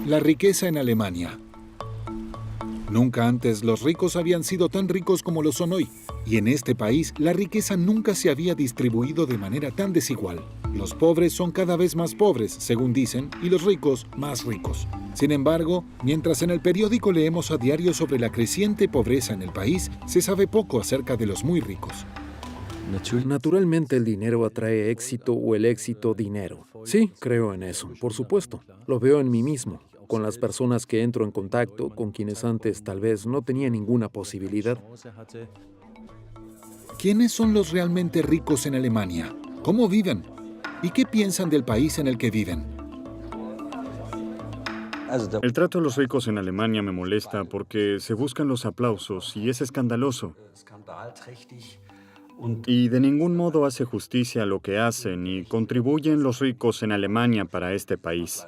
La riqueza en Alemania. Nunca antes los ricos habían sido tan ricos como lo son hoy, y en este país la riqueza nunca se había distribuido de manera tan desigual. Los pobres son cada vez más pobres, según dicen, y los ricos más ricos. Sin embargo, mientras en el periódico leemos a diario sobre la creciente pobreza en el país, se sabe poco acerca de los muy ricos. Naturalmente el dinero atrae éxito o el éxito dinero. Sí, creo en eso, por supuesto. Lo veo en mí mismo, con las personas que entro en contacto, con quienes antes tal vez no tenía ninguna posibilidad. ¿Quiénes son los realmente ricos en Alemania? ¿Cómo viven? ¿Y qué piensan del país en el que viven? El trato a los ricos en Alemania me molesta porque se buscan los aplausos y es escandaloso. Y de ningún modo hace justicia a lo que hacen y contribuyen los ricos en Alemania para este país.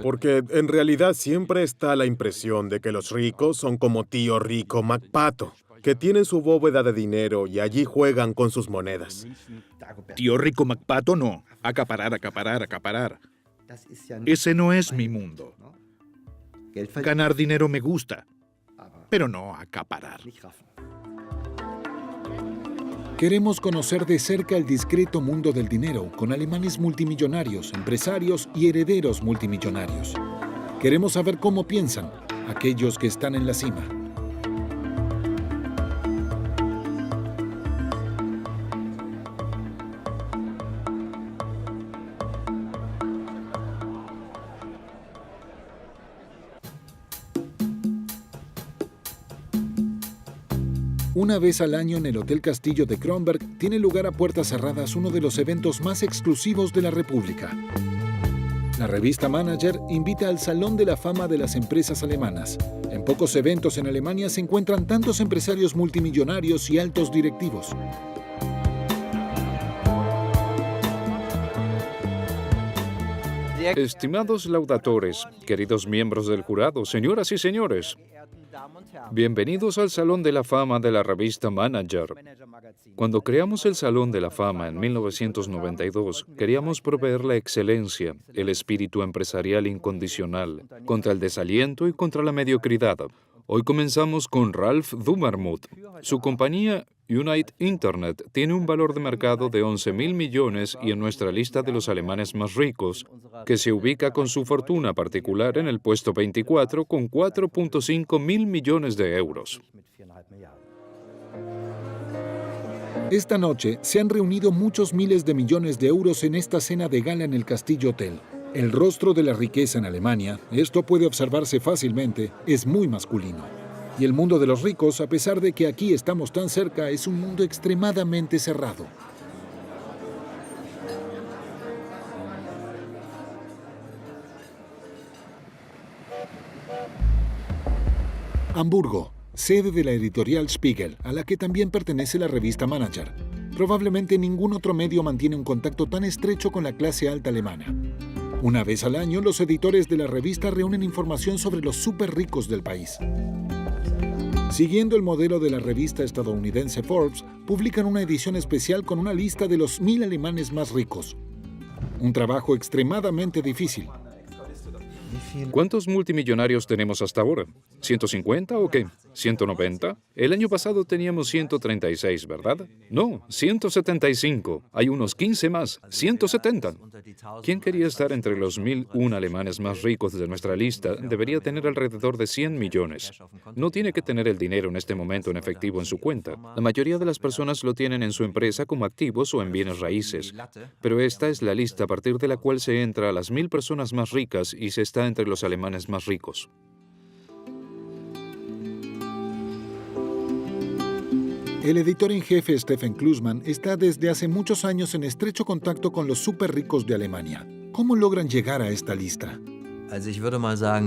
Porque en realidad siempre está la impresión de que los ricos son como tío rico MacPato, que tienen su bóveda de dinero y allí juegan con sus monedas. Tío rico MacPato no. Acaparar, acaparar, acaparar. Ese no es mi mundo. Ganar dinero me gusta, pero no acaparar. Queremos conocer de cerca el discreto mundo del dinero, con alemanes multimillonarios, empresarios y herederos multimillonarios. Queremos saber cómo piensan aquellos que están en la cima. Una vez al año en el Hotel Castillo de Kronberg tiene lugar a puertas cerradas uno de los eventos más exclusivos de la República. La revista Manager invita al Salón de la Fama de las Empresas Alemanas. En pocos eventos en Alemania se encuentran tantos empresarios multimillonarios y altos directivos. Estimados laudatores, queridos miembros del jurado, señoras y señores, bienvenidos al Salón de la Fama de la revista Manager. Cuando creamos el Salón de la Fama en 1992, queríamos proveer la excelencia, el espíritu empresarial incondicional, contra el desaliento y contra la mediocridad. Hoy comenzamos con Ralf Dummermuth. Su compañía Unite Internet tiene un valor de mercado de 11.000 millones y en nuestra lista de los alemanes más ricos, que se ubica con su fortuna particular en el puesto 24 con 4.5 mil millones de euros. Esta noche se han reunido muchos miles de millones de euros en esta cena de gala en el Castillo Hotel. El rostro de la riqueza en Alemania, esto puede observarse fácilmente, es muy masculino. Y el mundo de los ricos, a pesar de que aquí estamos tan cerca, es un mundo extremadamente cerrado. Hamburgo, sede de la editorial Spiegel, a la que también pertenece la revista Manager. Probablemente ningún otro medio mantiene un contacto tan estrecho con la clase alta alemana. Una vez al año, los editores de la revista reúnen información sobre los súper ricos del país. Siguiendo el modelo de la revista estadounidense Forbes, publican una edición especial con una lista de los 1.000 alemanes más ricos. Un trabajo extremadamente difícil. ¿Cuántos multimillonarios tenemos hasta ahora? ¿150 o qué? ¿190? El año pasado teníamos 136, ¿verdad? No, 175. Hay unos 15 más, 170. ¿Quién quería estar entre los 1.001 alemanes más ricos de nuestra lista debería tener alrededor de 100 millones. No tiene que tener el dinero en este momento en efectivo en su cuenta. La mayoría de las personas lo tienen en su empresa como activos o en bienes raíces. Pero esta es la lista a partir de la cual se entra a las 1.000 personas más ricas y se está entre los alemanes más ricos. El editor en jefe Stephen Klusman está desde hace muchos años en estrecho contacto con los súper ricos de Alemania. ¿Cómo logran llegar a esta lista?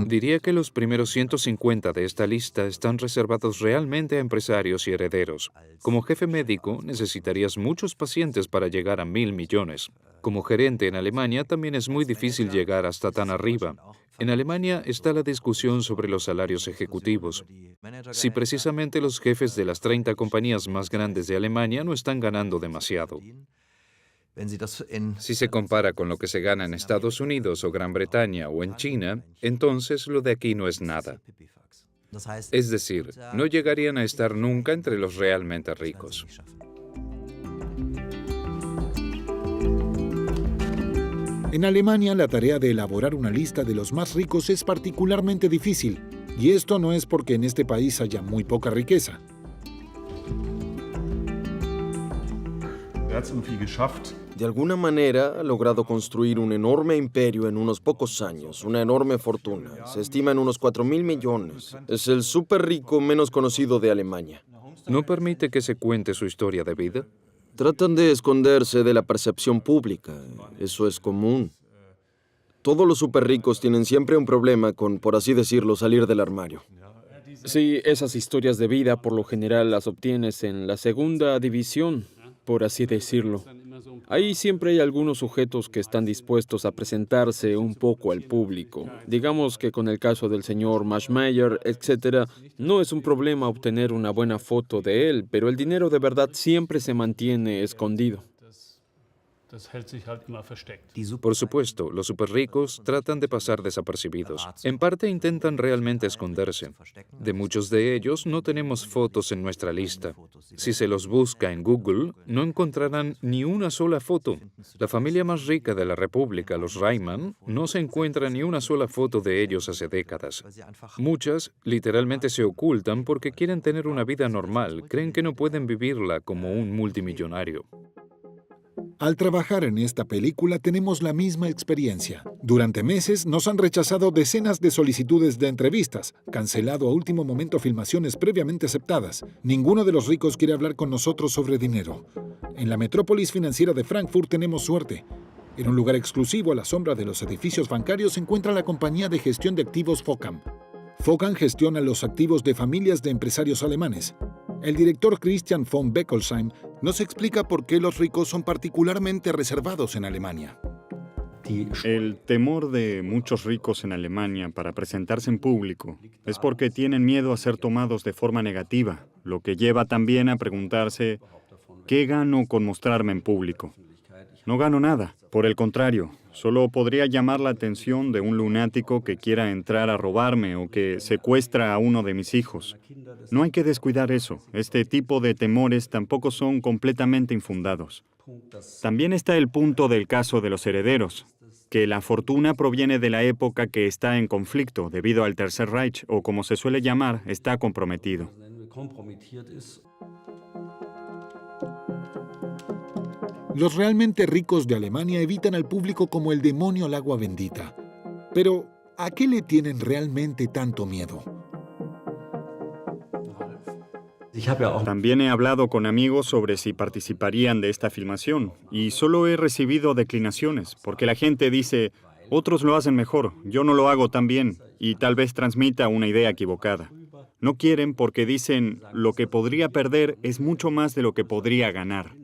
Diría que los primeros 150 de esta lista están reservados realmente a empresarios y herederos. Como jefe médico, necesitarías muchos pacientes para llegar a 1.000 millones. Como gerente en Alemania, también es muy difícil llegar hasta tan arriba. En Alemania está la discusión sobre los salarios ejecutivos. Si precisamente los jefes de las 30 compañías más grandes de Alemania no están ganando demasiado. Si se compara con lo que se gana en Estados Unidos o Gran Bretaña o en China, entonces lo de aquí no es nada. Es decir, no llegarían a estar nunca entre los realmente ricos. En Alemania, la tarea de elaborar una lista de los más ricos es particularmente difícil, y esto no es porque en este país haya muy poca riqueza. De alguna manera ha logrado construir un enorme imperio en unos pocos años, una enorme fortuna. Se estima en unos 4.000 millones. Es el súper rico menos conocido de Alemania. ¿No permite que se cuente su historia de vida? Tratan de esconderse de la percepción pública. Eso es común. Todos los súper ricos tienen siempre un problema con, por así decirlo, salir del armario. Sí, esas historias de vida por lo general las obtienes en la segunda división, por así decirlo. Ahí siempre hay algunos sujetos que están dispuestos a presentarse un poco al público. Digamos que con el caso del señor Maschmeyer, etc., no es un problema obtener una buena foto de él, pero el dinero de verdad siempre se mantiene escondido. Por supuesto, los superricos tratan de pasar desapercibidos. En parte intentan realmente esconderse. De muchos de ellos no tenemos fotos en nuestra lista. Si se los busca en Google, no encontrarán ni una sola foto. La familia más rica de la República, los Reimann, no se encuentra ni una sola foto de ellos hace décadas. Muchas literalmente se ocultan porque quieren tener una vida normal, creen que no pueden vivirla como un multimillonario. Al trabajar en esta película tenemos la misma experiencia. Durante meses nos han rechazado decenas de solicitudes de entrevistas, cancelado a último momento filmaciones previamente aceptadas. Ninguno de los ricos quiere hablar con nosotros sobre dinero. En la metrópolis financiera de Frankfurt tenemos suerte. En un lugar exclusivo a la sombra de los edificios bancarios se encuentra la compañía de gestión de activos Focam. Focam gestiona los activos de familias de empresarios alemanes. El director Christian von Beckelsheim nos explica por qué los ricos son particularmente reservados en Alemania. El temor de muchos ricos en Alemania para presentarse en público es porque tienen miedo a ser tomados de forma negativa, lo que lleva también a preguntarse, ¿qué gano con mostrarme en público? No gano nada. Por el contrario, solo podría llamar la atención de un lunático que quiera entrar a robarme o que secuestra a uno de mis hijos. No hay que descuidar eso. Este tipo de temores tampoco son completamente infundados. También está el punto del caso de los herederos, que la fortuna proviene de la época que está en conflicto debido al Tercer Reich, o como se suele llamar, está comprometido. Los realmente ricos de Alemania evitan al público como el demonio al agua bendita. Pero, ¿a qué le tienen realmente tanto miedo? También he hablado con amigos sobre si participarían de esta filmación, y solo he recibido declinaciones, porque la gente dice, otros lo hacen mejor, yo no lo hago tan bien, y tal vez transmita una idea equivocada. No quieren porque dicen, lo que podría perder es mucho más de lo que podría ganar.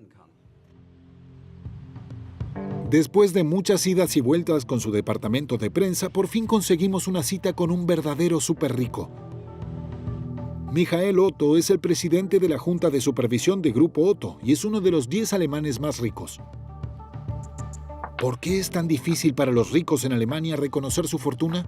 Después de muchas idas y vueltas con su departamento de prensa, por fin conseguimos una cita con un verdadero súper rico. Michael Otto es el presidente de la Junta de Supervisión de Grupo Otto y es uno de los 10 alemanes más ricos. ¿Por qué es tan difícil para los ricos en Alemania reconocer su fortuna?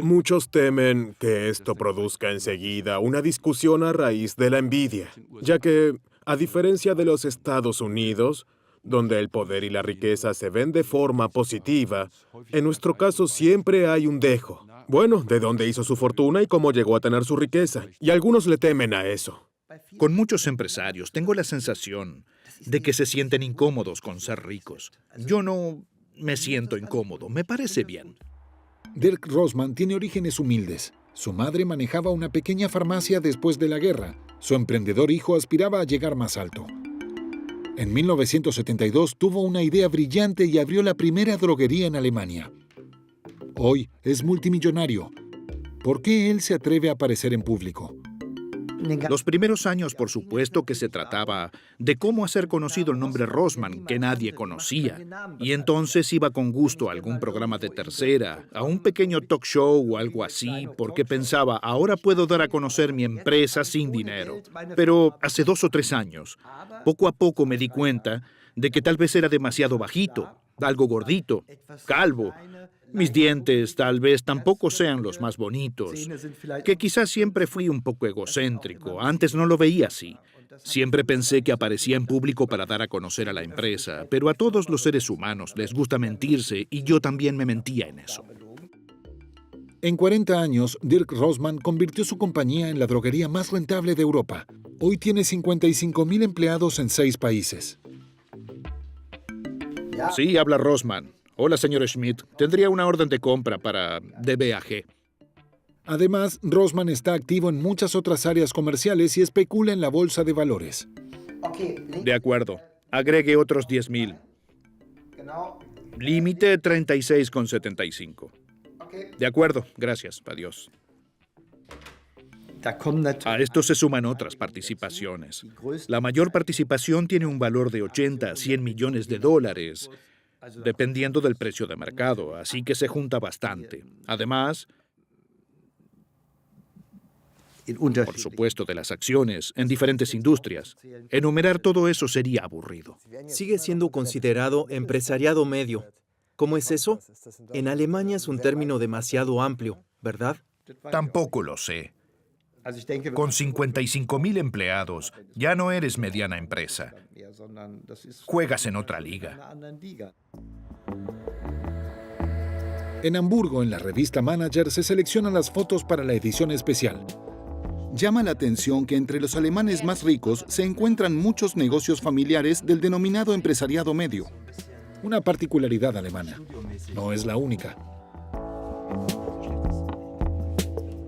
Muchos temen que esto produzca enseguida una discusión a raíz de la envidia, ya que, a diferencia de los Estados Unidos, donde el poder y la riqueza se ven de forma positiva, en nuestro caso siempre hay un dejo. Bueno, de dónde hizo su fortuna y cómo llegó a tener su riqueza. Y algunos le temen a eso. Con muchos empresarios tengo la sensación de que se sienten incómodos con ser ricos. Yo no me siento incómodo, me parece bien. Dirk Rossmann tiene orígenes humildes. Su madre manejaba una pequeña farmacia después de la guerra. Su emprendedor hijo aspiraba a llegar más alto. En 1972 tuvo una idea brillante y abrió la primera droguería en Alemania. Hoy es multimillonario. ¿Por qué él se atreve a aparecer en público? Los primeros años, por supuesto, que se trataba de cómo hacer conocido el nombre Rossmann, que nadie conocía. Y entonces iba con gusto a algún programa de tercera, a un pequeño talk show o algo así, porque pensaba, ahora puedo dar a conocer mi empresa sin dinero. Pero hace 2 o 3 años, poco a poco me di cuenta de que tal vez era demasiado bajito, algo gordito, calvo. Mis dientes tal vez tampoco sean los más bonitos, que quizás siempre fui un poco egocéntrico, antes no lo veía así. Siempre pensé que aparecía en público para dar a conocer a la empresa, pero a todos los seres humanos les gusta mentirse y yo también me mentía en eso. En 40 años, Dirk Rossmann convirtió su compañía en la droguería más rentable de Europa. Hoy tiene 55.000 empleados en 6 países. Sí, habla Rossmann. Hola, señor Schmidt. Tendría una orden de compra para DBAG. Además, Rossmann está activo en muchas otras áreas comerciales y especula en la bolsa de valores. De acuerdo. Agregue otros 10.000. Límite 36,75. De acuerdo. Gracias. Adiós. A esto se suman otras participaciones. La mayor participación tiene un valor de 80 a 100 millones de dólares, dependiendo del precio de mercado, así que se junta bastante. Además, por supuesto, de las acciones en diferentes industrias. Enumerar todo eso sería aburrido. Sigue siendo considerado empresariado medio. ¿Cómo es eso? En Alemania es un término demasiado amplio, ¿verdad? Tampoco lo sé. Con 55.000 empleados, ya no eres mediana empresa. Juegas en otra liga. En Hamburgo, en la revista Manager, se seleccionan las fotos para la edición especial. Llama la atención que entre los alemanes más ricos se encuentran muchos negocios familiares del denominado empresariado medio. Una particularidad alemana. No es la única.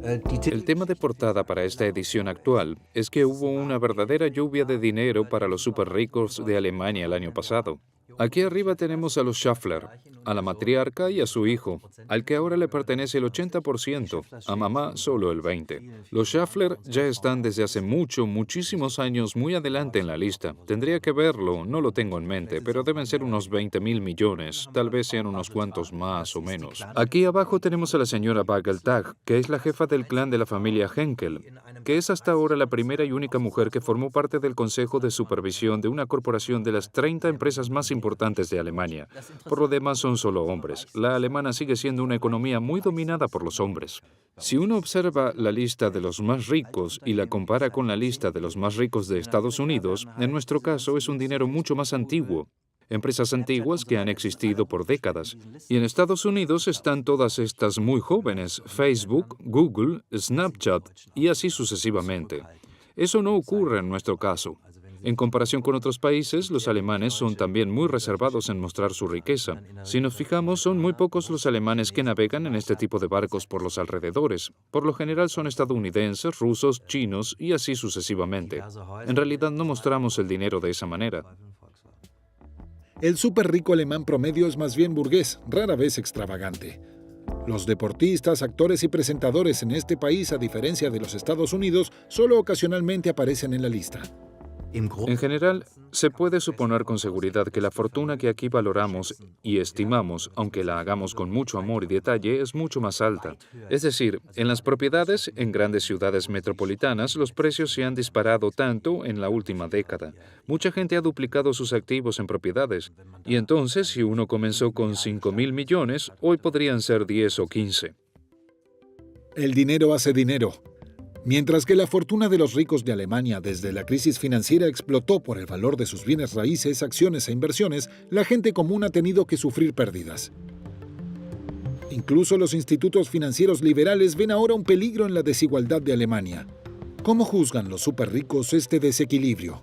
El tema de portada para esta edición actual es que hubo una verdadera lluvia de dinero para los súper ricos de Alemania el año pasado. Aquí arriba tenemos a los Schaeffler, a la matriarca y a su hijo, al que ahora le pertenece el 80%, a mamá solo el 20%. Los Schaeffler ya están desde hace muchísimos años muy adelante en la lista. Tendría que verlo, no lo tengo en mente, pero deben ser unos 20.000 millones, tal vez sean unos cuantos más o menos. Aquí abajo tenemos a la señora Bageltag, que es la jefa del clan de la familia Henkel, que es hasta ahora la primera y única mujer que formó parte del Consejo de Supervisión de una corporación de las 30 empresas más importantes de Alemania. Por lo demás son solo hombres. La alemana sigue siendo una economía muy dominada por los hombres. Si uno observa la lista de los más ricos y la compara con la lista de los más ricos de Estados Unidos, en nuestro caso es un dinero mucho más antiguo. Empresas antiguas que han existido por décadas. Y en Estados Unidos están todas estas muy jóvenes, Facebook, Google, Snapchat y así sucesivamente. Eso no ocurre en nuestro caso. En comparación con otros países, los alemanes son también muy reservados en mostrar su riqueza. Si nos fijamos, son muy pocos los alemanes que navegan en este tipo de barcos por los alrededores. Por lo general son estadounidenses, rusos, chinos y así sucesivamente. En realidad no mostramos el dinero de esa manera. El súper rico alemán promedio es más bien burgués, rara vez extravagante. Los deportistas, actores y presentadores en este país, a diferencia de los Estados Unidos, solo ocasionalmente aparecen en la lista. En general, se puede suponer con seguridad que la fortuna que aquí valoramos y estimamos, aunque la hagamos con mucho amor y detalle, es mucho más alta. Es decir, en las propiedades, en grandes ciudades metropolitanas, los precios se han disparado tanto en la última década. Mucha gente ha duplicado sus activos en propiedades. Y entonces, si uno comenzó con 5.000 millones, hoy podrían ser 10 o 15. El dinero hace dinero. Mientras que la fortuna de los ricos de Alemania desde la crisis financiera explotó por el valor de sus bienes raíces, acciones e inversiones, la gente común ha tenido que sufrir pérdidas. Incluso los institutos financieros liberales ven ahora un peligro en la desigualdad de Alemania. ¿Cómo juzgan los superricos este desequilibrio?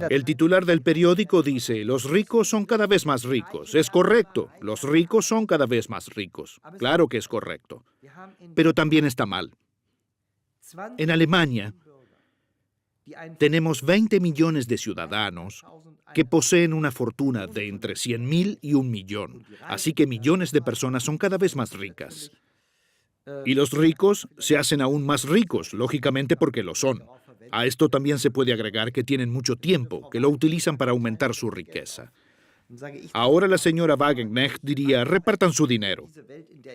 El titular del periódico dice, los ricos son cada vez más ricos. Es correcto, los ricos son cada vez más ricos. Claro que es correcto. Pero también está mal. En Alemania tenemos 20 millones de ciudadanos que poseen una fortuna de entre 100.000 y 1 millón. Así que millones de personas son cada vez más ricas. Y los ricos se hacen aún más ricos, lógicamente porque lo son. A esto también se puede agregar que tienen mucho tiempo, que lo utilizan para aumentar su riqueza. Ahora la señora Wagenknecht diría, repartan su dinero.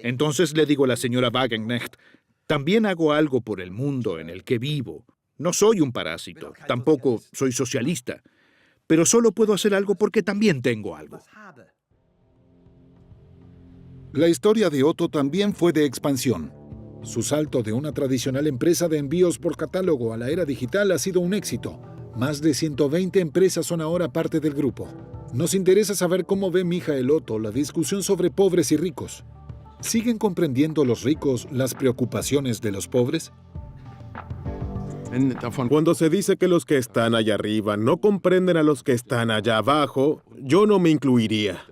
Entonces le digo a la señora Wagenknecht, también hago algo por el mundo en el que vivo. No soy un parásito, tampoco soy socialista, pero solo puedo hacer algo porque también tengo algo. La historia de Otto también fue de expansión. Su salto de una tradicional empresa de envíos por catálogo a la era digital ha sido un éxito. Más de 120 empresas son ahora parte del grupo. Nos interesa saber cómo ve Michael Otto la discusión sobre pobres y ricos. ¿Siguen comprendiendo los ricos las preocupaciones de los pobres? Cuando se dice que los que están allá arriba no comprenden a los que están allá abajo, yo no me incluiría.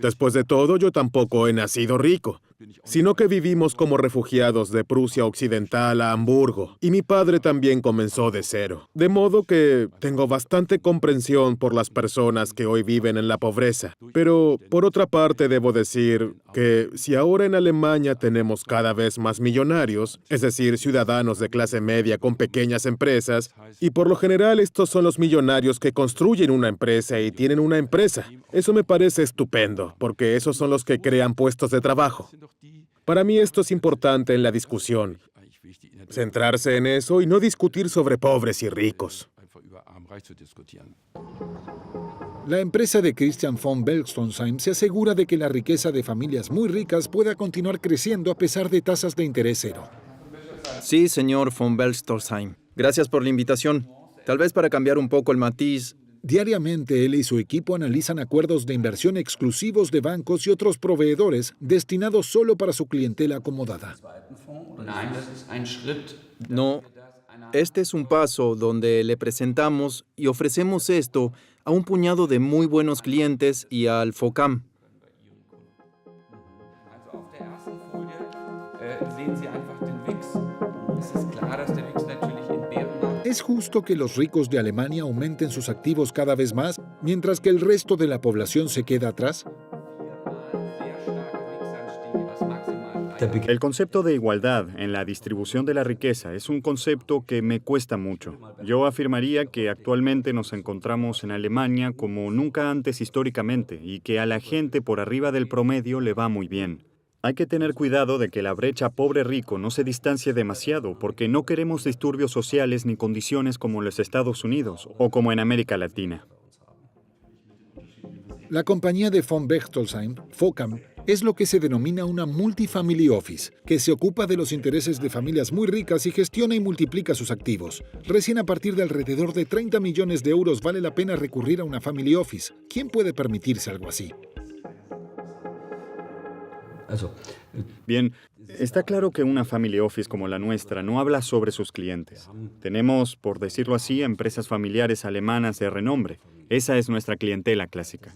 Después de todo, yo tampoco he nacido rico, sino que vivimos como refugiados de Prusia Occidental a Hamburgo, y mi padre también comenzó de cero. De modo que tengo bastante comprensión por las personas que hoy viven en la pobreza. Pero, por otra parte, debo decir que si ahora en Alemania tenemos cada vez más millonarios, es decir, ciudadanos de clase media con pequeñas empresas, y por lo general estos son los millonarios que construyen una empresa y tienen una empresa, eso me parece estupendo, porque esos son los que crean puestos de trabajo. Para mí esto es importante en la discusión, centrarse en eso y no discutir sobre pobres y ricos. La empresa de Christian von Belstonsheim se asegura de que la riqueza de familias muy ricas pueda continuar creciendo a pesar de tasas de interés cero. Sí, señor von Belstonsheim. Gracias por la invitación. Tal vez para cambiar un poco el matiz. Diariamente, él y su equipo analizan acuerdos de inversión exclusivos de bancos y otros proveedores destinados solo para su clientela acomodada. No, este es un paso donde le presentamos y ofrecemos esto a un puñado de muy buenos clientes y al FOCAM. ¿Es justo que los ricos de Alemania aumenten sus activos cada vez más, mientras que el resto de la población se queda atrás? El concepto de igualdad en la distribución de la riqueza es un concepto que me cuesta mucho. Yo afirmaría que actualmente nos encontramos en Alemania como nunca antes históricamente y que a la gente por arriba del promedio le va muy bien. Hay que tener cuidado de que la brecha pobre-rico no se distancie demasiado porque no queremos disturbios sociales ni condiciones como en los Estados Unidos o como en América Latina. La compañía de von Belstonsheim, FOCAM, es lo que se denomina una multifamily office, que se ocupa de los intereses de familias muy ricas y gestiona y multiplica sus activos. Recién a partir de alrededor de 30 millones de euros vale la pena recurrir a una family office. ¿Quién puede permitirse algo así? Bien, está claro que una family office como la nuestra no habla sobre sus clientes. Tenemos, por decirlo así, empresas familiares alemanas de renombre. Esa es nuestra clientela clásica.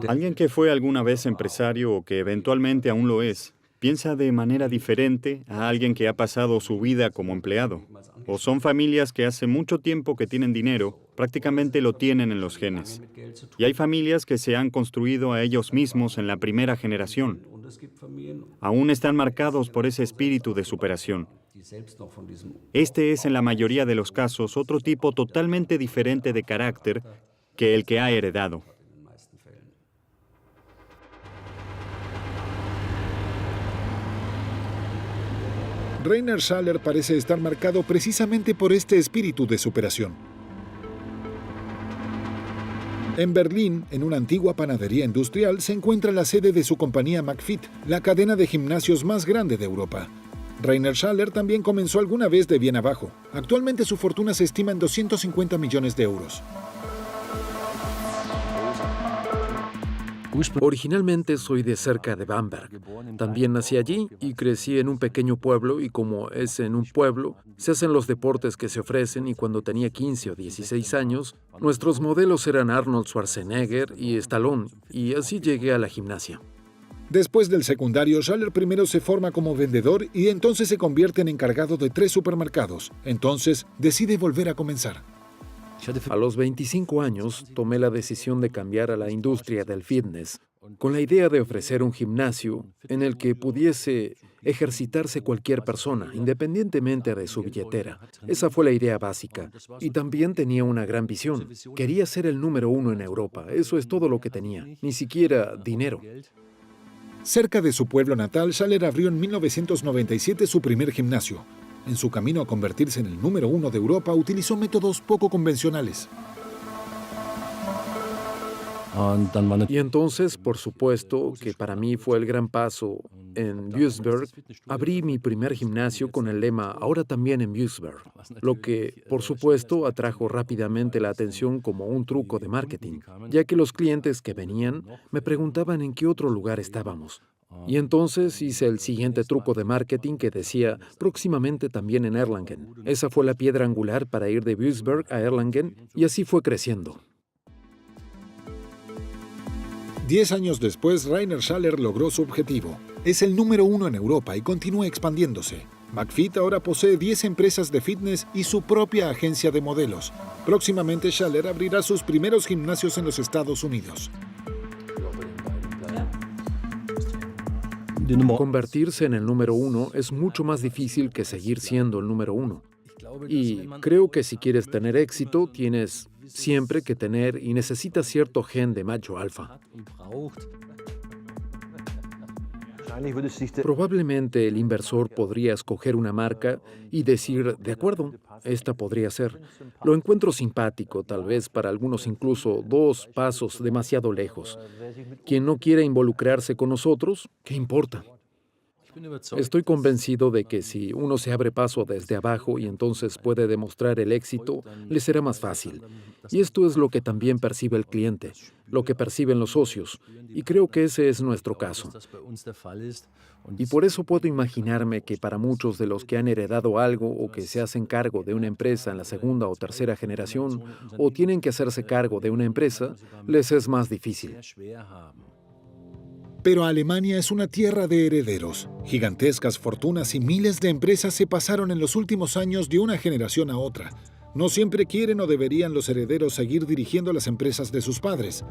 Alguien que fue alguna vez empresario o que eventualmente aún lo es, piensa de manera diferente a alguien que ha pasado su vida como empleado. O son familias que hace mucho tiempo que tienen dinero, prácticamente lo tienen en los genes. Y hay familias que se han construido a ellos mismos en la primera generación. Aún están marcados por ese espíritu de superación. Este es en la mayoría de los casos otro tipo totalmente diferente de carácter que el que ha heredado. Rainer Schaller parece estar marcado precisamente por este espíritu de superación. En Berlín, en una antigua panadería industrial, se encuentra la sede de su compañía McFit, la cadena de gimnasios más grande de Europa. Rainer Schaller también comenzó alguna vez de bien abajo. Actualmente su fortuna se estima en 250 millones de euros. Originalmente soy de cerca de Bamberg. También nací allí y crecí en un pequeño pueblo y como es en un pueblo, se hacen los deportes que se ofrecen y cuando tenía 15 o 16 años, nuestros modelos eran Arnold Schwarzenegger y Stallone y así llegué a la gimnasia. Después del secundario, Schaller primero se forma como vendedor y entonces se convierte en encargado de 3 supermercados. Entonces decide volver a comenzar. A los 25 años tomé la decisión de cambiar a la industria del fitness. con la idea de ofrecer un gimnasio en el que pudiese ejercitarse cualquier persona, independientemente de su billetera. Esa fue la idea básica. Y también tenía una gran visión. Quería ser el número 1 en Europa. Eso es todo lo que tenía. Ni siquiera dinero. Cerca de su pueblo natal, Schaller abrió en 1997 su primer gimnasio. En su camino a convertirse en el número 1 de Europa, utilizó métodos poco convencionales. Y entonces, por supuesto, que para mí fue el gran paso en Duisburg, abrí mi primer gimnasio con el lema "Ahora también en Duisburg", lo que, por supuesto, atrajo rápidamente la atención como un truco de marketing, ya que los clientes que venían me preguntaban en qué otro lugar estábamos. Y entonces hice el siguiente truco de marketing que decía "próximamente también en Erlangen". Esa fue la piedra angular para ir de Duisburg a Erlangen, y así fue creciendo. 10 años después, Rainer Schaller logró su objetivo. Es el número 1 en Europa y continúa expandiéndose. McFit ahora posee 10 empresas de fitness y su propia agencia de modelos. Próximamente, Schaller abrirá sus primeros gimnasios en los Estados Unidos. Convertirse en el número 1 es mucho más difícil que seguir siendo el número 1. Y creo que si quieres tener éxito, tienes siempre que tener y necesitas cierto gen de macho alfa. Probablemente el inversor podría escoger una marca y decir, de acuerdo, esta podría ser. Lo encuentro simpático, tal vez para algunos incluso 2 pasos demasiado lejos. Quien no quiere involucrarse con nosotros, ¿qué importa? Estoy convencido de que si uno se abre paso desde abajo y entonces puede demostrar el éxito, le será más fácil. Y esto es lo que también percibe el cliente, lo que perciben los socios, y creo que ese es nuestro caso. Y por eso puedo imaginarme que para muchos de los que han heredado algo o que se hacen cargo de una empresa en la segunda o tercera generación, o tienen que hacerse cargo de una empresa, les es más difícil. Pero Alemania es una tierra de herederos. Gigantescas fortunas y miles de empresas se pasaron en los últimos años de una generación a otra. No siempre quieren o deberían los herederos seguir dirigiendo las empresas de sus padres.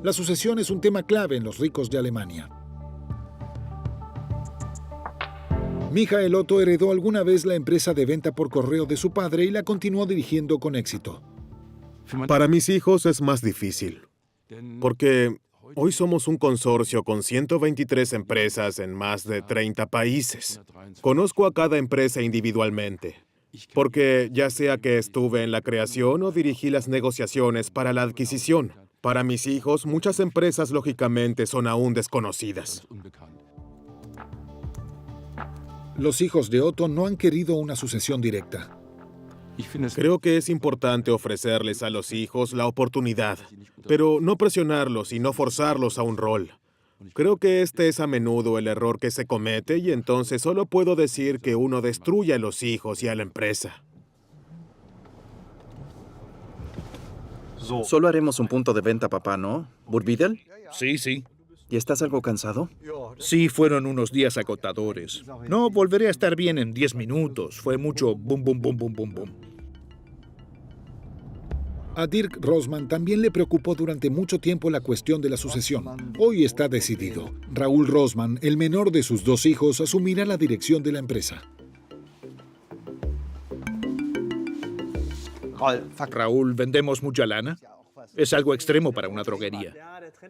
La sucesión es un tema clave en los ricos de Alemania. Michael Otto heredó alguna vez la empresa de venta por correo de su padre y la continuó dirigiendo con éxito. Para mis hijos es más difícil, porque hoy somos un consorcio con 123 empresas en más de 30 países. Conozco a cada empresa individualmente, porque ya sea que estuve en la creación o dirigí las negociaciones para la adquisición. Para mis hijos, muchas empresas lógicamente son aún desconocidas. Los hijos de Otto no han querido una sucesión directa. Creo que es importante ofrecerles a los hijos la oportunidad, pero no presionarlos y no forzarlos a un rol. Creo que este es a menudo el error que se comete y entonces solo puedo decir que uno destruye a los hijos y a la empresa. Solo haremos un punto de venta, papá, ¿no? ¿Burvidel? Sí. ¿Y estás algo cansado? Sí, fueron unos días agotadores. No, volveré a estar bien en 10 minutos. Fue mucho bum, bum, bum, bum, bum, bum. A Dirk Rossmann también le preocupó durante mucho tiempo la cuestión de la sucesión. Hoy está decidido. Raúl Rossmann, el menor de sus 2 hijos, asumirá la dirección de la empresa. Raúl, ¿vendemos mucha lana? Es algo extremo para una droguería.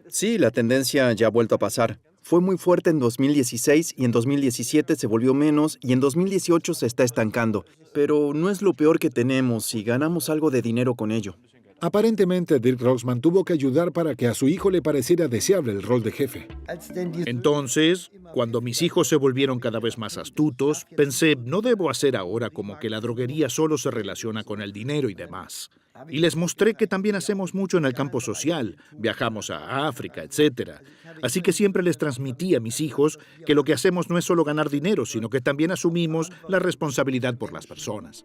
Sí, la tendencia ya ha vuelto a pasar. Fue muy fuerte en 2016 y en 2017 se volvió menos y en 2018 se está estancando. Pero no es lo peor que tenemos y ganamos algo de dinero con ello. Aparentemente, Dirk Rossmann tuvo que ayudar para que a su hijo le pareciera deseable el rol de jefe. Entonces, cuando mis hijos se volvieron cada vez más astutos, pensé, no debo hacer ahora como que la droguería solo se relaciona con el dinero y demás. Y les mostré que también hacemos mucho en el campo social, viajamos a África, etc. Así que siempre les transmití a mis hijos que lo que hacemos no es solo ganar dinero, sino que también asumimos la responsabilidad por las personas.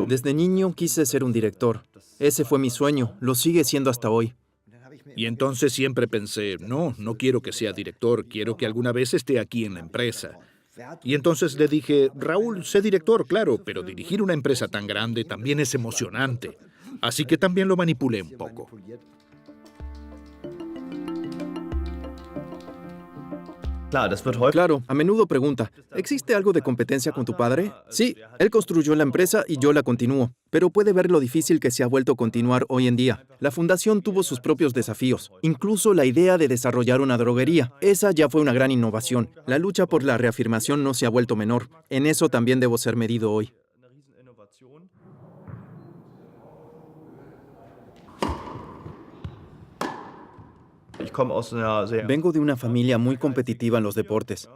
Desde niño quise ser un director. Ese fue mi sueño, lo sigue siendo hasta hoy. Y entonces siempre pensé, no quiero que sea director, quiero que alguna vez esté aquí en la empresa. Y entonces le dije, Raúl, sé director, claro, pero dirigir una empresa tan grande también es emocionante. Así que también lo manipulé un poco. Claro, a menudo pregunta, ¿existe algo de competencia con tu padre? Sí, él construyó la empresa y yo la continúo, pero puede ver lo difícil que se ha vuelto a continuar hoy en día. La fundación tuvo sus propios desafíos, incluso la idea de desarrollar una droguería. Esa ya fue una gran innovación. La lucha por la reafirmación no se ha vuelto menor. En eso también debo ser medido hoy. Vengo de una familia muy competitiva en los deportes.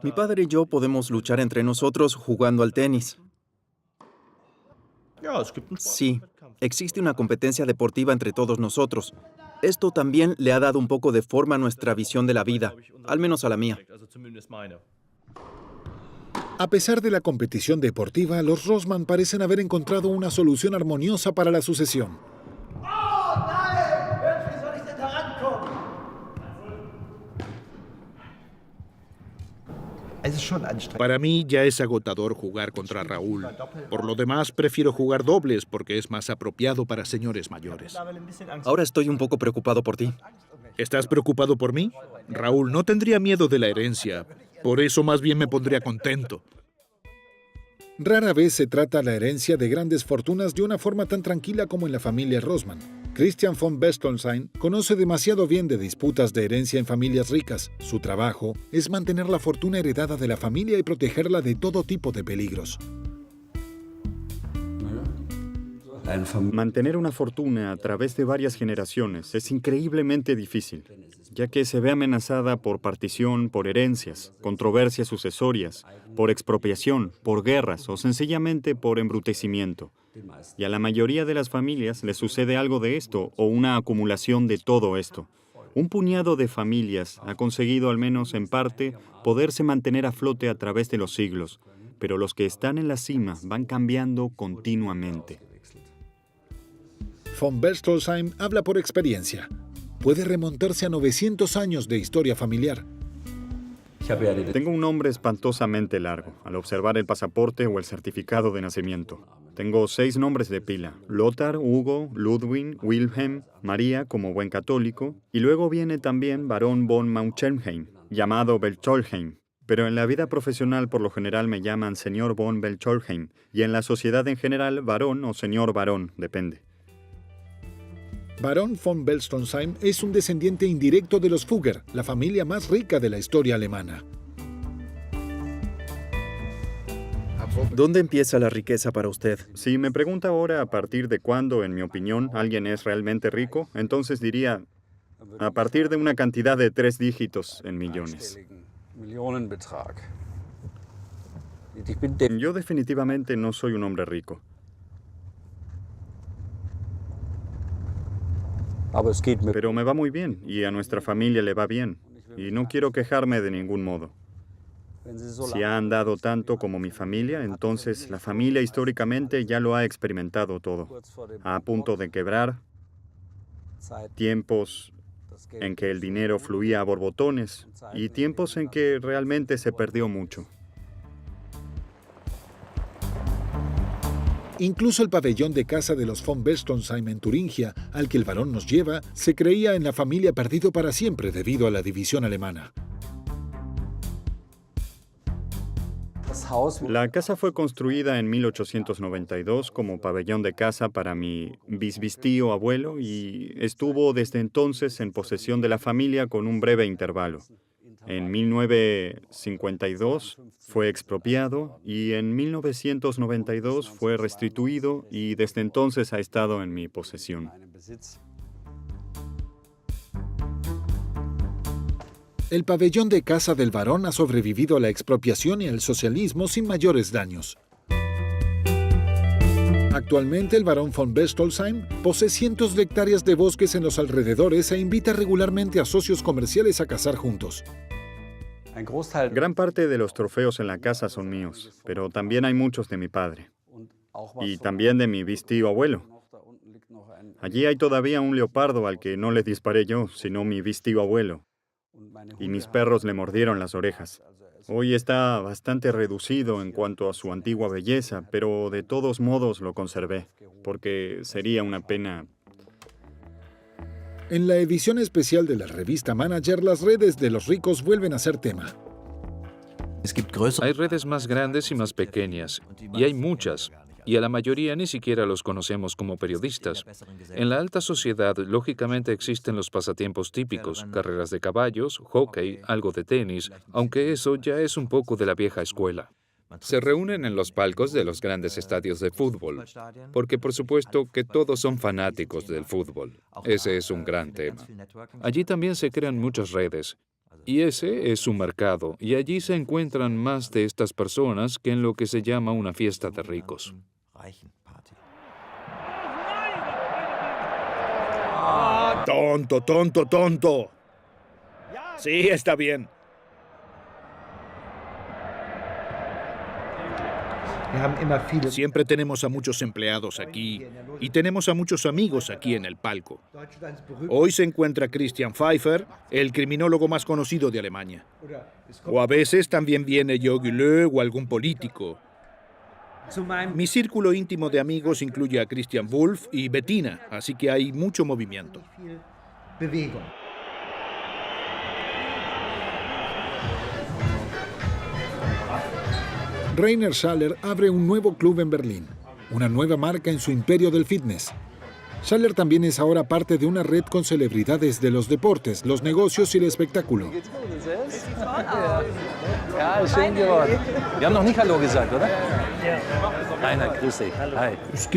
Mi padre y yo podemos luchar entre nosotros jugando al tenis. Sí, existe una competencia deportiva entre todos nosotros. Esto también le ha dado un poco de forma a nuestra visión de la vida, al menos a la mía. A pesar de la competición deportiva, los Rosman parecen haber encontrado una solución armoniosa para la sucesión. Para mí ya es agotador jugar contra Raúl. Por lo demás, prefiero jugar dobles porque es más apropiado para señores mayores. Ahora estoy un poco preocupado por ti. ¿Estás preocupado por mí? Raúl no tendría miedo de la herencia. Por eso más bien me pondría contento. Rara vez se trata la herencia de grandes fortunas de una forma tan tranquila como en la familia Rosman. Christian von Bechtolsheim conoce demasiado bien de disputas de herencia en familias ricas. Su trabajo es mantener la fortuna heredada de la familia y protegerla de todo tipo de peligros. Mantener una fortuna a través de varias generaciones es increíblemente difícil, ya que se ve amenazada por partición, por herencias, controversias sucesorias, por expropiación, por guerras o sencillamente por embrutecimiento. Y a la mayoría de las familias les sucede algo de esto o una acumulación de todo esto. Un puñado de familias ha conseguido, al menos en parte, poderse mantener a flote a través de los siglos, pero los que están en la cima van cambiando continuamente. Von Bechtolsheim habla por experiencia. Puede remontarse a 900 años de historia familiar. Tengo un nombre espantosamente largo al observar el pasaporte o el certificado de nacimiento. Tengo 6 nombres de pila: Lothar, Hugo, Ludwig, Wilhelm, María como buen católico, y luego viene también Barón von Maunchenheim, llamado Belcholheim. Pero en la vida profesional por lo general me llaman señor von Belcholheim, y en la sociedad en general barón o señor barón, depende. Barón von Bechtolsheim es un descendiente indirecto de los Fugger, la familia más rica de la historia alemana. ¿Dónde empieza la riqueza para usted? Si me pregunta ahora a partir de cuándo, en mi opinión, alguien es realmente rico, entonces diría a partir de una cantidad de 3 dígitos en millones. Yo definitivamente no soy un hombre rico. Pero me va muy bien y a nuestra familia le va bien. Y no quiero quejarme de ningún modo. Si ha andado tanto como mi familia, entonces la familia históricamente ya lo ha experimentado todo. A punto de quebrar, tiempos en que el dinero fluía a borbotones y tiempos en que realmente se perdió mucho. Incluso el pabellón de casa de los von Bechtolsheim en Turingia, al que el barón nos lleva, se creía en la familia perdido para siempre debido a la división alemana. La casa fue construida en 1892 como pabellón de casa para mi bisbistío abuelo y estuvo desde entonces en posesión de la familia con un breve intervalo. En 1952 fue expropiado y en 1992 fue restituido y desde entonces ha estado en mi posesión. El pabellón de casa del barón ha sobrevivido a la expropiación y al socialismo sin mayores daños. Actualmente el barón von Bechtolsheim posee cientos de hectáreas de bosques en los alrededores e invita regularmente a socios comerciales a cazar juntos. Gran parte de los trofeos en la casa son míos, pero también hay muchos de mi padre. Y también de mi bistío abuelo. Allí hay todavía un leopardo al que no le disparé yo, sino mi bistío abuelo. Y mis perros le mordieron las orejas. Hoy está bastante reducido en cuanto a su antigua belleza, pero de todos modos lo conservé, porque sería una pena. En la edición especial de la revista Manager, las redes de los ricos vuelven a ser tema. Hay redes más grandes y más pequeñas, y hay muchas, y a la mayoría ni siquiera los conocemos como periodistas. En la alta sociedad, lógicamente existen los pasatiempos típicos, carreras de caballos, hockey, algo de tenis, aunque eso ya es un poco de la vieja escuela. Se reúnen en los palcos de los grandes estadios de fútbol, porque por supuesto que todos son fanáticos del fútbol. Ese es un gran tema. Allí también se crean muchas redes, y ese es su mercado, y allí se encuentran más de estas personas que en lo que se llama una fiesta de ricos. Tonto, tonto, tonto. Sí, está bien. Siempre tenemos a muchos empleados aquí y tenemos a muchos amigos aquí en el palco. Hoy se encuentra Christian Pfeiffer, el criminólogo más conocido de Alemania. O a veces también viene Jogi Löw o algún político. Mi círculo íntimo de amigos incluye a Christian Wulff y Bettina, así que hay mucho movimiento. Rainer Schaller abre un nuevo club en Berlín, una nueva marca en su imperio del fitness. Schaller también es ahora parte de una red con celebridades de los deportes, los negocios y el espectáculo.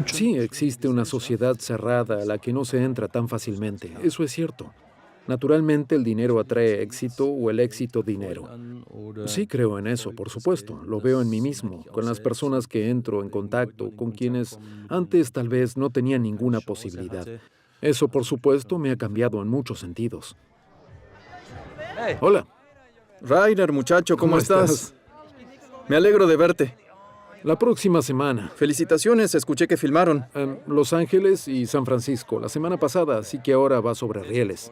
Sí, existe una sociedad cerrada a la que no se entra tan fácilmente. Eso es cierto. Naturalmente, el dinero atrae éxito o el éxito dinero. Sí creo en eso, por supuesto. Lo veo en mí mismo, con las personas que entro en contacto, con quienes antes tal vez no tenía ninguna posibilidad. Eso, por supuesto, me ha cambiado en muchos sentidos. Hola. Rainer, muchacho, ¿cómo estás? Me alegro de verte. La próxima semana. Felicitaciones, escuché que filmaron. En Los Ángeles y San Francisco. La semana pasada, así que ahora va sobre rieles.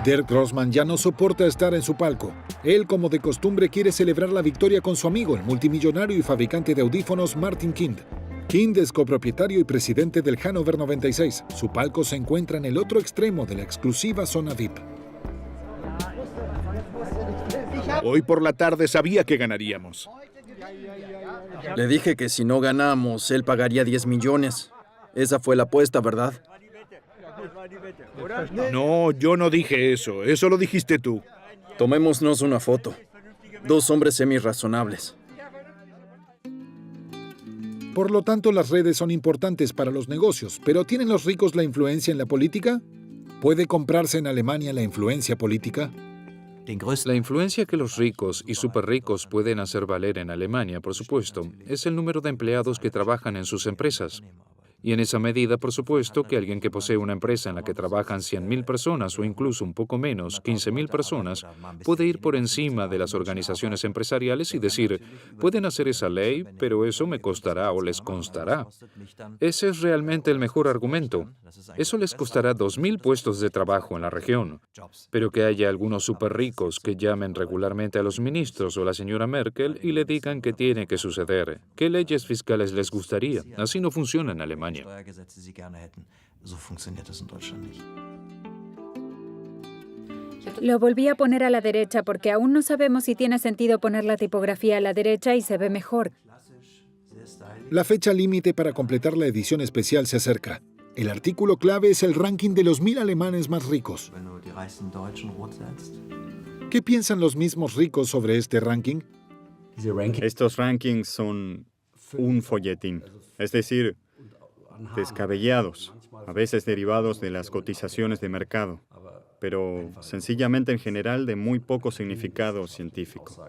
Dirk Grossman ya no soporta estar en su palco. Él, como de costumbre, quiere celebrar la victoria con su amigo, el multimillonario y fabricante de audífonos Martin Kind. Kind es copropietario y presidente del Hannover 96. Su palco se encuentra en el otro extremo de la exclusiva zona VIP. Hoy por la tarde sabía que ganaríamos. Le dije que si no ganamos, él pagaría 10 millones. Esa fue la apuesta, ¿verdad? No, yo no dije eso. Eso lo dijiste tú. Tomémonos una foto. Dos hombres semirrazonables. Por lo tanto, las redes son importantes para los negocios, pero ¿tienen los ricos la influencia en la política? ¿Puede comprarse en Alemania la influencia política? La influencia que los ricos y superricos pueden hacer valer en Alemania, por supuesto, es el número de empleados que trabajan en sus empresas. Y en esa medida, por supuesto, que alguien que posee una empresa en la que trabajan 100.000 personas o incluso un poco menos, 15.000 personas, puede ir por encima de las organizaciones empresariales y decir, pueden hacer esa ley, pero eso me costará o les constará. Ese es realmente el mejor argumento. Eso les costará 2.000 puestos de trabajo en la región. Pero que haya algunos súper ricos que llamen regularmente a los ministros o a la señora Merkel y le digan qué tiene que suceder, qué leyes fiscales les gustaría. Así no funciona en Alemania. Lo volví a poner a la derecha porque aún no sabemos si tiene sentido poner la tipografía a la derecha y se ve mejor. La fecha límite para completar la edición especial se acerca. El artículo clave es el ranking de los 1.000 alemanes más ricos. ¿Qué piensan los mismos ricos sobre este ranking? Estos rankings son un folletín, es decir, descabellados, a veces derivados de las cotizaciones de mercado, pero sencillamente en general de muy poco significado científico.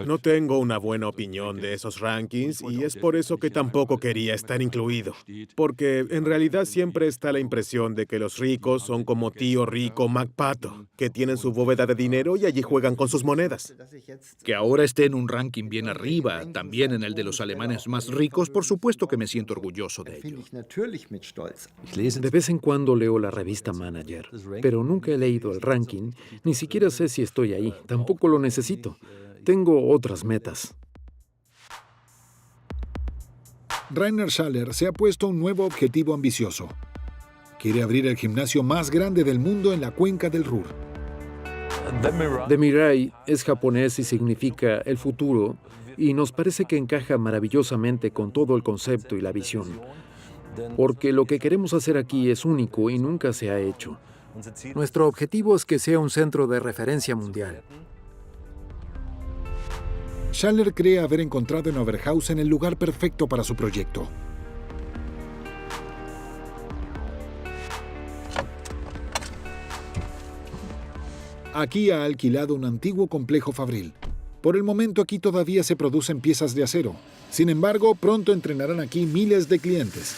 No tengo una buena opinión de esos rankings y es por eso que tampoco quería estar incluido. Porque en realidad siempre está la impresión de que los ricos son como tío rico MacPato, que tienen su bóveda de dinero y allí juegan con sus monedas. Que ahora esté en un ranking bien arriba, también en el de los alemanes más ricos, por supuesto que me siento orgulloso de ello. De vez en cuando leo la revista Manager, pero nunca he leído el ranking, ni siquiera sé si estoy ahí, tampoco lo necesito. Tengo otras metas. Rainer Schaller se ha puesto un nuevo objetivo ambicioso. Quiere abrir el gimnasio más grande del mundo en la cuenca del Ruhr. Demirai es japonés y significa el futuro, y nos parece que encaja maravillosamente con todo el concepto y la visión. Porque lo que queremos hacer aquí es único y nunca se ha hecho. Nuestro objetivo es que sea un centro de referencia mundial. Schaller cree haber encontrado en Oberhausen el lugar perfecto para su proyecto. Aquí ha alquilado un antiguo complejo fabril. Por el momento aquí todavía se producen piezas de acero. Sin embargo, pronto entrenarán aquí miles de clientes.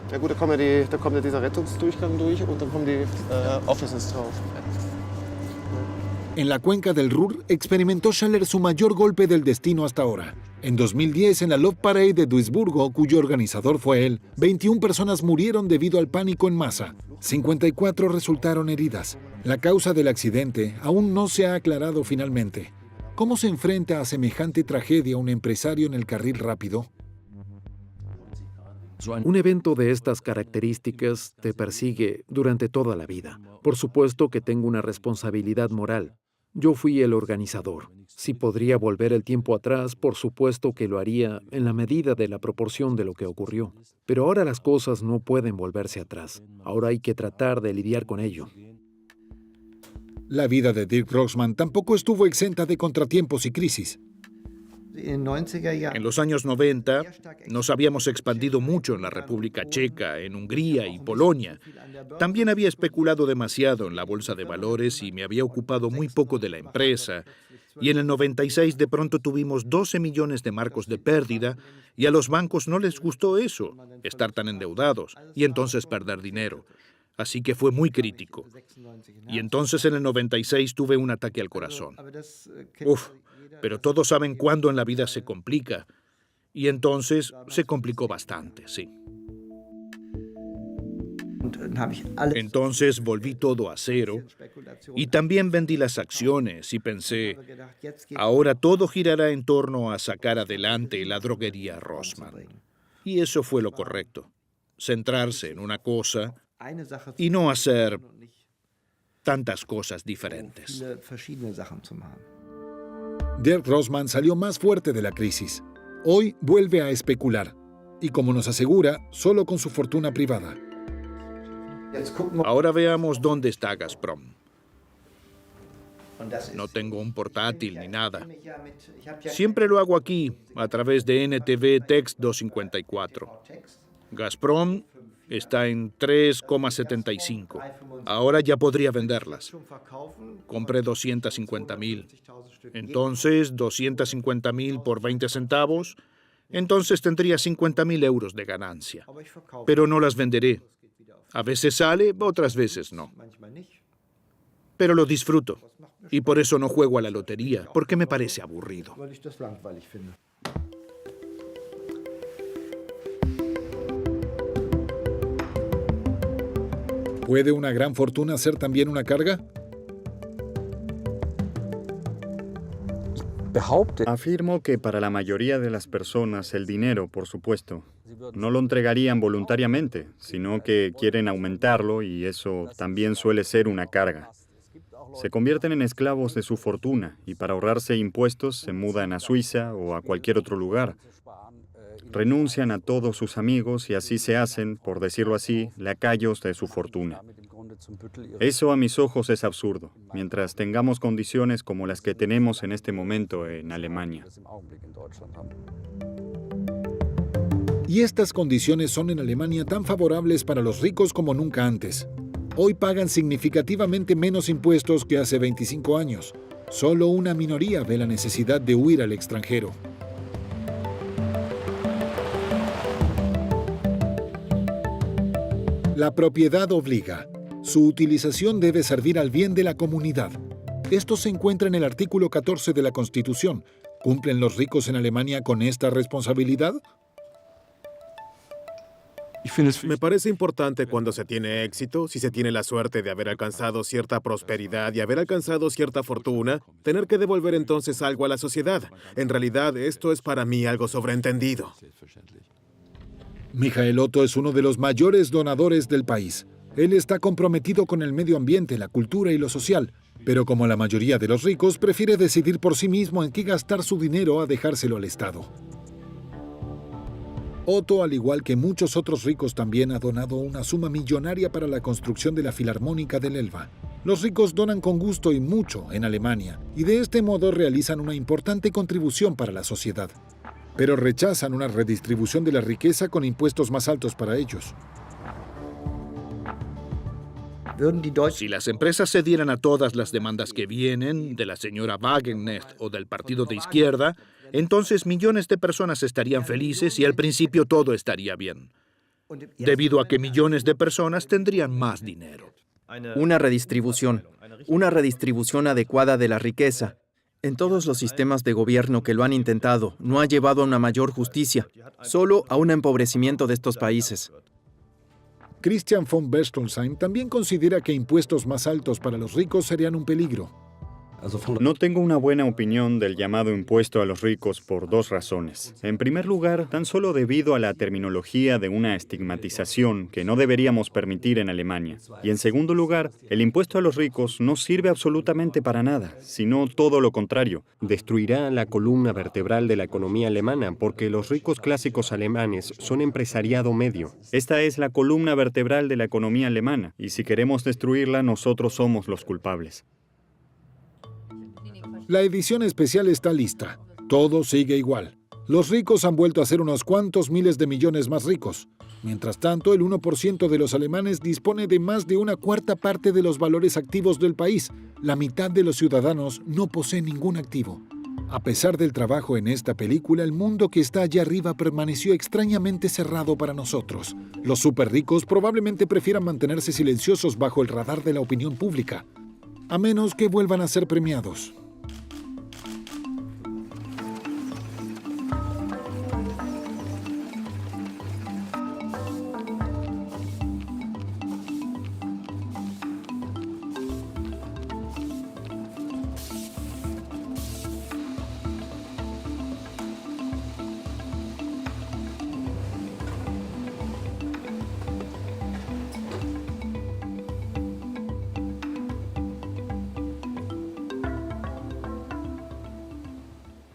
Ja gut, da kommt dieser Rettungsdurchgang durch und dann kommen die Offices drauf. En la cuenca del Ruhr experimentó Schaller su mayor golpe del destino hasta ahora. En 2010, en la Love Parade de Duisburgo, cuyo organizador fue él, 21 personas murieron debido al pánico en masa. 54 resultaron heridas. La causa del accidente aún no se ha aclarado finalmente. ¿Cómo se enfrenta a semejante tragedia un empresario en el carril rápido? Un evento de estas características te persigue durante toda la vida. Por supuesto que tengo una responsabilidad moral. Yo fui el organizador. Si podría volver el tiempo atrás, por supuesto que lo haría en la medida de la proporción de lo que ocurrió. Pero ahora las cosas no pueden volverse atrás. Ahora hay que tratar de lidiar con ello. La vida de Dirk Rossmann tampoco estuvo exenta de contratiempos y crisis. En los años 90 nos habíamos expandido mucho en la República Checa, en Hungría y Polonia. También había especulado demasiado en la bolsa de valores y me había ocupado muy poco de la empresa. Y en el 96 de pronto tuvimos 12 millones de marcos de pérdida y a los bancos no les gustó eso, estar tan endeudados y entonces perder dinero. Así que fue muy crítico. Y entonces en el 96 tuve un ataque al corazón. Pero todos saben cuándo en la vida se complica. Y entonces se complicó bastante, sí. Entonces volví todo a cero y también vendí las acciones y pensé, ahora todo girará en torno a sacar adelante la droguería Rossmann. Y eso fue lo correcto, centrarse en una cosa y no hacer tantas cosas diferentes. Dirk Rossmann salió más fuerte de la crisis. Hoy vuelve a especular. Y como nos asegura, solo con su fortuna privada. Ahora veamos dónde está Gazprom. No tengo un portátil ni nada. Siempre lo hago aquí, a través de NTV Text 254. Gazprom está en 3,75. Ahora ya podría venderlas. Compré 250,000. Entonces, 250,000 por 20 centavos. Entonces tendría 50,000 euros de ganancia. Pero no las venderé. A veces sale, otras veces no. Pero lo disfruto. Y por eso no juego a la lotería, porque me parece aburrido. ¿Puede una gran fortuna ser también una carga? Afirmo que para la mayoría de las personas el dinero, por supuesto, no lo entregarían voluntariamente, sino que quieren aumentarlo y eso también suele ser una carga. Se convierten en esclavos de su fortuna y para ahorrarse impuestos se mudan a Suiza o a cualquier otro lugar. Renuncian a todos sus amigos y así se hacen, por decirlo así, lacayos de su fortuna. Eso a mis ojos es absurdo, mientras tengamos condiciones como las que tenemos en este momento en Alemania. Y estas condiciones son en Alemania tan favorables para los ricos como nunca antes. Hoy pagan significativamente menos impuestos que hace 25 años. Solo una minoría ve la necesidad de huir al extranjero. La propiedad obliga. Su utilización debe servir al bien de la comunidad. Esto se encuentra en el artículo 14 de la Constitución. ¿Cumplen los ricos en Alemania con esta responsabilidad? Me parece importante cuando se tiene éxito, si se tiene la suerte de haber alcanzado cierta prosperidad y haber alcanzado cierta fortuna, tener que devolver entonces algo a la sociedad. En realidad, esto es para mí algo sobreentendido. Michael Otto es uno de los mayores donadores del país. Él está comprometido con el medio ambiente, la cultura y lo social, pero como la mayoría de los ricos, prefiere decidir por sí mismo en qué gastar su dinero a dejárselo al Estado. Otto, al igual que muchos otros ricos, también ha donado una suma millonaria para la construcción de la Filarmónica del Elba. Los ricos donan con gusto y mucho en Alemania, y de este modo realizan una importante contribución para la sociedad. Pero rechazan una redistribución de la riqueza con impuestos más altos para ellos. Si las empresas cedieran a todas las demandas que vienen, de la señora Wagenknecht o del partido de izquierda, entonces millones de personas estarían felices y al principio todo estaría bien, debido a que millones de personas tendrían más dinero. Una redistribución adecuada de la riqueza. En todos los sistemas de gobierno que lo han intentado, no ha llevado a una mayor justicia, solo a un empobrecimiento de estos países. Christian von Berstolzheim también considera que impuestos más altos para los ricos serían un peligro. No tengo una buena opinión del llamado impuesto a los ricos por dos razones. En primer lugar, tan solo debido a la terminología de una estigmatización que no deberíamos permitir en Alemania. Y en segundo lugar, el impuesto a los ricos no sirve absolutamente para nada, sino todo lo contrario. Destruirá la columna vertebral de la economía alemana porque los ricos clásicos alemanes son empresariado medio. Esta es la columna vertebral de la economía alemana, y si queremos destruirla, nosotros somos los culpables. La edición especial está lista. Todo sigue igual. Los ricos han vuelto a ser unos cuantos miles de millones más ricos. Mientras tanto, el 1% de los alemanes dispone de más de una cuarta parte de los valores activos del país. La mitad de los ciudadanos no posee ningún activo. A pesar del trabajo en esta película, el mundo que está allá arriba permaneció extrañamente cerrado para nosotros. Los superricos probablemente prefieran mantenerse silenciosos bajo el radar de la opinión pública, a menos que vuelvan a ser premiados.